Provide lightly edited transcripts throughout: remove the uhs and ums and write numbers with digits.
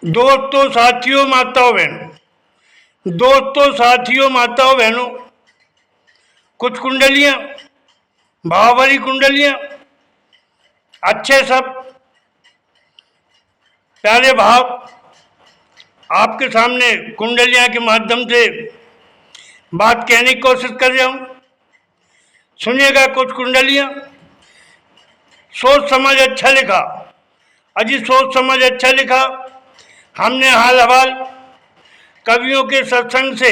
दोस्तों, साथियों, माताओं बहनों, दोस्तों, साथियों, माताओं बहनों, कुछ कुंडलियां, भाव भरी कुंडलियां, अच्छे सब प्यारे भाव आपके सामने कुंडलियां के माध्यम से बात कहने की कोशिश कर रहा हूं। सुनिएगा कुछ कुंडलियां। सोच समझ अच्छा लिखा, अजी सोच समझ अच्छा लिखा। हमने हाल हवाल कवियों के सत्संग से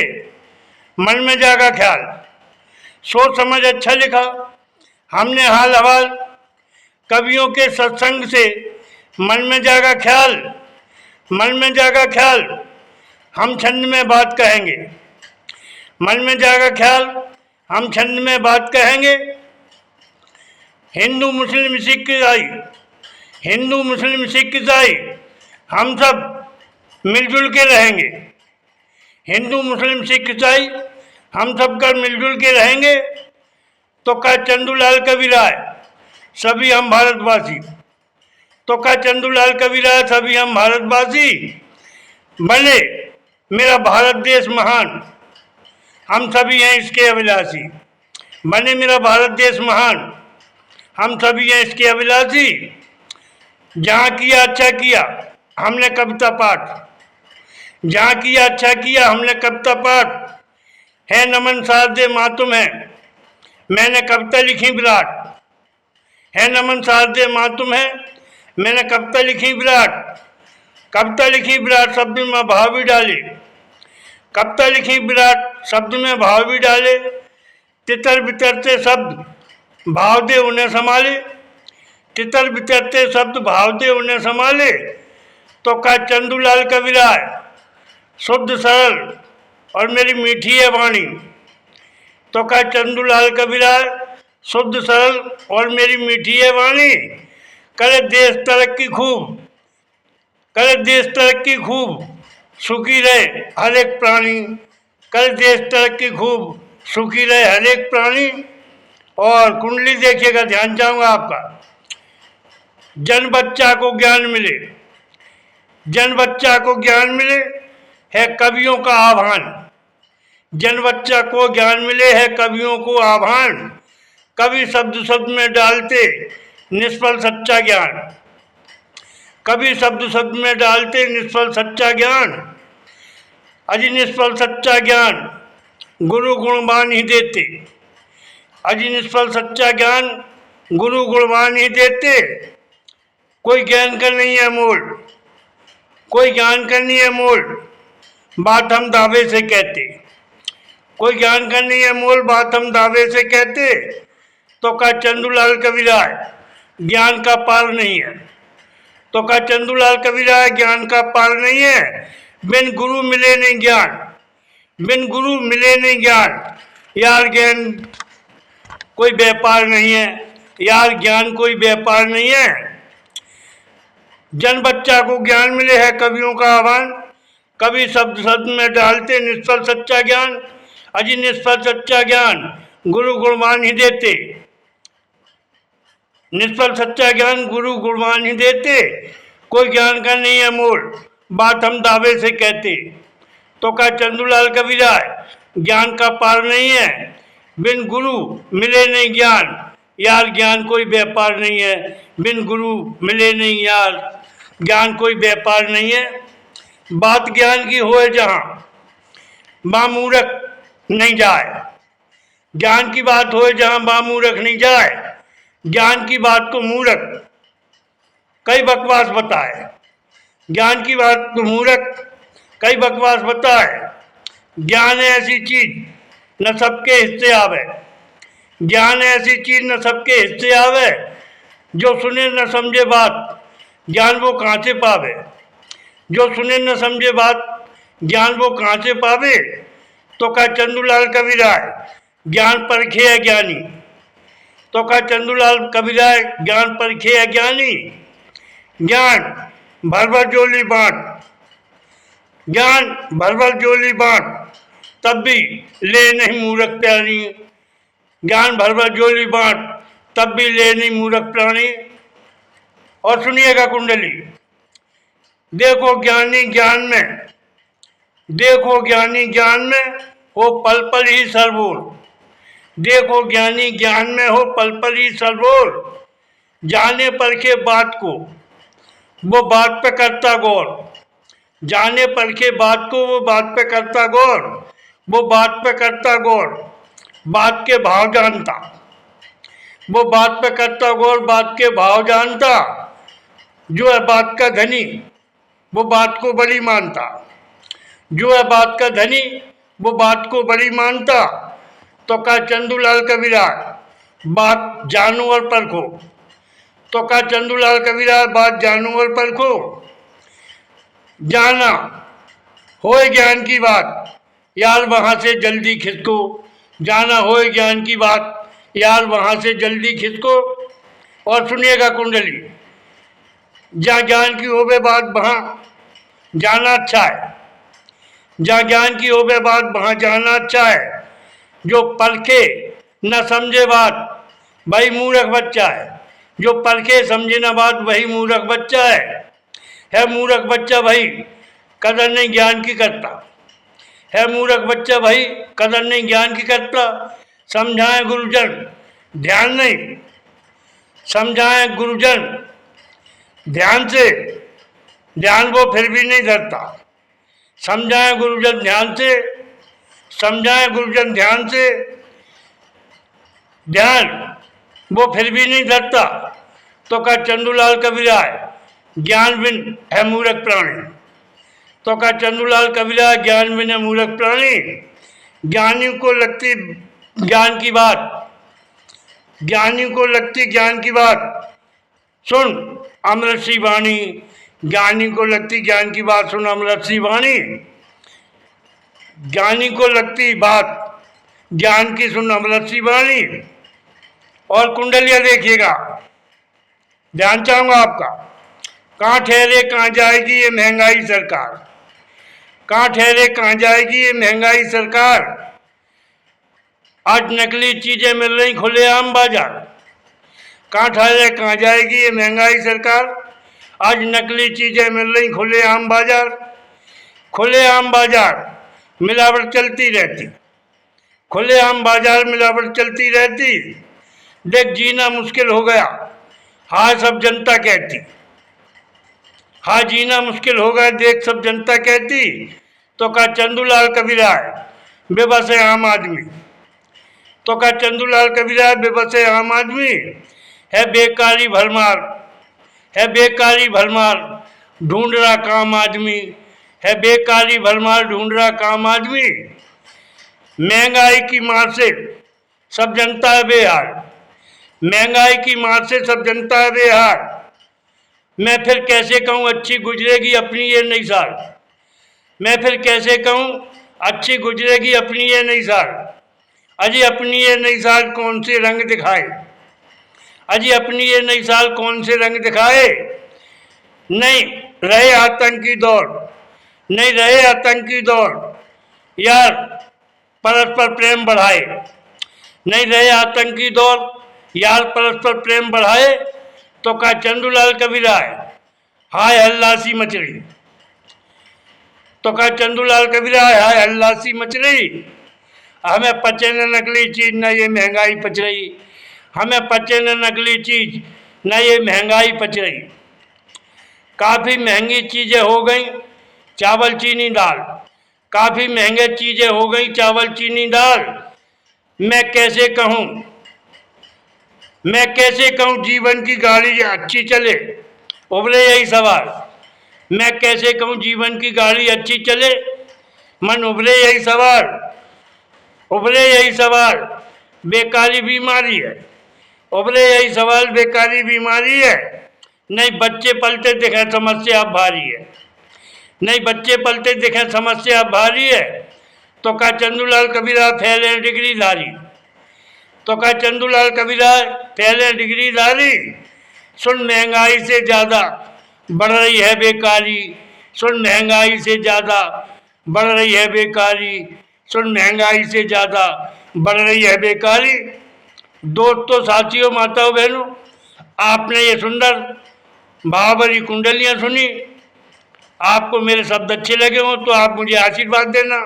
मन में जागा ख्याल। सोच समझ अच्छा लिखा। हमने हाल हवाल कवियों के सत्संग से मन में जागा ख्याल। मन में जागा ख्याल, हम छंद में बात कहेंगे। मन में जागा ख्याल, हम छंद में बात कहेंगे। हिंदू मुस्लिम सिख ईसाई, हिंदू मुस्लिम सिख ईसाई हम सब मिलजुल के रहेंगे। हिंदू मुस्लिम सिख ईसाई हम सब कर मिलजुल के रहेंगे। तो का चंदूलाल कविराय, सभी हम भारतवासी। तो का चंदूलाल कविराय, सभी हम भारतवासी। बने मेरा भारत देश महान, हम सभी हैं इसके अभिलाषी। बने मेरा भारत देश महान, हम सभी हैं इसके अभिलाषी। जहाँ किया अच्छा किया हमने कविता पाठ, जहाँ किया अच्छा किया हमने कविता पाठ। है नमन शारदे मातुम है, मैंने कविता लिखी विराट। है नमन शारदे मातुम है, मैंने कविता लिखी विराट। कविता लिखी विराट, शब्द में भाव भी डाले। कविता लिखी विराट, शब्द में भाव भी डाले। तितर बितरते शब्द भाव दे उन्हें संभाले। तितर बितरते शब्द भाव दे उन्हें संभाले। तो का चंदूलाल कविराय, शुद्ध सरल और मेरी मीठी है वाणी। तो का चंदूलाल कविराय, शुद्ध सरल और मेरी मीठी है वाणी। करे देश तरक्की खूब, करे देश तरक्की खूब, सुखी रहे हर एक प्राणी। करे देश तरक्की खूब, सुखी रहे हर एक प्राणी। और कुंडली देखिएगा, ध्यान चाहूंगा आपका। जन बच्चा को ज्ञान मिले, जन बच्चा को ज्ञान मिले है कवियों का आह्वान। जन बच्चा को ज्ञान मिले है कवियों को आह्वान। कवि शब्द शब्द में डालते निष्फल सच्चा ज्ञान। कवि शब्द शब्द में डालते निष्फल सच्चा ज्ञान। अजी निष्फल सच्चा ज्ञान गुरु गुणवान ही देते। अजी निष्फल सच्चा ज्ञान गुरु गुणवान ही देते। कोई ज्ञान का नहीं है मोल, कोई ज्ञान का नहीं है मोल, बात हम दावे से कहते। कोई ज्ञान का नहीं है मोल, बात हम दावे से कहते। तो का चंदूलाल कविराय, ज्ञान का पार नहीं है। तो का चंदूलाल कविराय, ज्ञान का पार नहीं है। बिन गुरु मिले नहीं ज्ञान, बिन गुरु मिले नहीं ज्ञान। यार ज्ञान कोई व्यापार नहीं है, यार ज्ञान कोई व्यापार नहीं है। जन बच्चा को ज्ञान मिले है कवियों का आह्वान। कवि शब्द शब्द में डालते निष्फल सच्चा ज्ञान। अजी निष्फल सच्चा ज्ञान गुरु गुणवान ही देते। निष्फल सच्चा ज्ञान गुरु गुणवान ही देते। कोई ज्ञान का नहीं है मोल, बात हम दावे से कहते। तो का चंदूलाल कविराय, ज्ञान का पार नहीं है। बिन गुरु मिले नहीं ज्ञान, यार ज्ञान कोई व्यापार नहीं है। बिन गुरु मिले नहीं यार, ज्ञान कोई व्यापार नहीं है। बात ज्ञान की होए जहाँ, मां मूर्ख नहीं जाए। ज्ञान की बात होए जहाँ मां मूर्ख नहीं जाए। ज्ञान की बात को मूर्ख कई बकवास बताए। ज्ञान की बात को मूर्ख कई बकवास बताए। ज्ञान है ऐसी चीज न सबके हिस्से आवे। ज्ञान है ऐसी चीज न सबके हिस्से आवे। जो सुने न समझे बात, ज्ञान वो कहाँ से पावे। जो सुने न समझे बात, ज्ञान वो कहाँ से पावे। तो का चंदूलाल कविराय, ज्ञान परखे है ज्ञानी। तो का चंदूलाल कविराय, ज्ञान परखे है ज्ञानी। ज्ञान भर भर जोली बांट, ज्ञान भर भर जोली बांट, तब भी ले नहीं मूर्ख प्यारी। ज्ञान भर भर जोली बांट, तब भी ले नहीं मूर्ख प्राणी। और सुनिएगा कुंडली, देखो ज्ञानी ज्ञान में, देखो ज्ञानी ज्ञान में हो पल पल ही सरबोर। देखो ज्ञानी ज्ञान में हो पल पल ही सरबोर। जाने परखे बात को वो बात पे करता गौर। जाने परखे बात को वो बात पे करता गौर। वो बात पे करता गौर, बात के भाव जानता। वो बात पे करता गौर, बात के भाव जानता। जो है बात का धनी वो बात को बड़ी मानता। जो है बात का धनी वो बात को बड़ी मानता। तो का चंदूलाल कबीराज बात जानू और परखो। तो का चंदूलाल कबीराज बात जानू और परखो। जाना होए ज्ञान की बात, यार वहाँ से जल्दी खिसको। जाना होए ज्ञान की बात, यार वहाँ से जल्दी खिसको। और सुनिएगा कुंडली, जहाँ ज्ञान की होवे बात वहाँ जाना अच्छा है। जहाँ ज्ञान की होवे बात वहाँ जाना अच्छा है। जो परखे न समझे बात वही मूर्ख बच्चा है। जो परखे समझे न बात वही मूर्ख बच्चा है मूर्ख बच्चा भाई कदर नहीं ज्ञान की करता। है मूर्ख बच्चा भाई कदर नहीं ज्ञान की करता। समझाएं गुरुजन ध्यान नहीं, समझाएं गुरुजन ध्यान से, ध्यान वो फिर भी नहीं धरता। समझाएं गुरुजन ध्यान से, समझाएं गुरुजन ध्यान से, ध्यान वो फिर भी नहीं धरता। तो का चंदूलाल कबीराज ज्ञान बिन है मूर्ख प्राणी। तो का चंदूलाल कबीराज ज्ञान बिन है मूर्ख प्राणी। ज्ञानी को लगती ज्ञान की बात, ज्ञानी को लगती ज्ञान की बात सुन अमृत सी वाणी। ज्ञानी को लगती ज्ञान की बात सुन अमृत सी वाणी। ज्ञानी को लगती बात ज्ञान की सुन अमृत सी वाणी। और कुंडलियाँ देखिएगा, ध्यान चाहूँगा आपका। कहाँ ठहरे कहाँ जाएगी ये महंगाई सरकार। कहाँ ठहरे कहाँ जाएगी ये महंगाई सरकार। आज नकली चीजें मिल रही खुलेआम बाजार। कहाँ ठहरे कहाँ जाएगी ये महंगाई सरकार। आज नकली चीजें मिल रही खुलेआम बाजार। खुलेआम बाजार मिलावट चलती रहती। खुलेआम बाजार मिलावट चलती रहती। देख जीना मुश्किल हो गया, हाँ सब जनता कहती। हाँ जीना मुश्किल हो गया देख सब जनता कहती। तो का चंदूलाल कबीराज बेबस है आम आदमी। तो का चंदूलाल कबीराज बेबस है आम आदमी। है बेकारी भरमार, है बेकारी भरमार ढूंढ रहा काम आदमी। है बेकारी भरमार ढूंढ रहा काम आदमी। महंगाई की मार से सब जनता है बेहाल। महंगाई की मार से सब जनता है बेहाल। मैं फिर कैसे कहूँ अच्छी गुजरेगी अपनी ये नई साल। मैं फिर कैसे कहूँ अच्छी गुजरेगी अपनी ये नई साल। अजी अपनी ये नई साल कौन से रंग दिखाए। अजी अपनी ये नई साल कौन से रंग दिखाए। नहीं रहे आतंकी दौर, नहीं रहे आतंकी दौर, यार परस्पर प्रेम बढ़ाए। नहीं रहे आतंकी दौर, यार परस्पर प्रेम बढ़ाए। तो का चंदूलाल कबीराज हाय हल्ला सी मच रही। तो का चंदूलाल कबीराज हाय हल्ला सी मच रही। हमें पचे न नकली चीज न ये महंगाई पच रही। हमें पचे न नकली चीज न ये महंगाई पच रही। काफ़ी महंगी चीज़ें हो गई चावल चीनी दाल। काफ़ी महंगे चीज़ें हो गई चावल चीनी दाल। मैं कैसे कहूँ, मैं कैसे कहूँ जीवन की गाड़ी अच्छी चले। उभरे यही सवाल, मैं कैसे कहूँ जीवन की गाड़ी अच्छी चले। मन उभरे यही सवाल, उभरे यही सवाल बेकारी बीमारी है। उभरे यही सवाल बेकारी बीमारी है। नहीं बच्चे पलते दिखे समस्या भारी है। नहीं बच्चे पलते दिखे समस्या भारी है। तो का चंदूलाल कबीराज फैले डिग्री धारी। तो का चंदूलाल कबीराज फैले डिग्री धारी। सुन महंगाई से ज़्यादा बढ़ रही है बेकारी। सुन महंगाई से ज़्यादा बढ़ रही है बेकारी। सुन महंगाई से ज़्यादा बढ़ रही है बेकारी। दोस्तों साथियों माताओं बहनों, आपने ये सुंदर भावभरी कुंडलियाँ सुनी। आपको मेरे शब्द अच्छे लगे हों तो आप मुझे आशीर्वाद देना,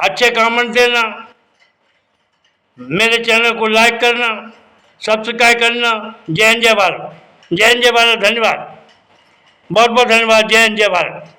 अच्छे कमेंट देना, मेरे चैनल को लाइक करना, सब्सक्राइब करना। जय हिंद जय भारत, जय हिंद जय भारत। धन्यवाद, बहुत बहुत धन्यवाद। जय हिंद जय भारत।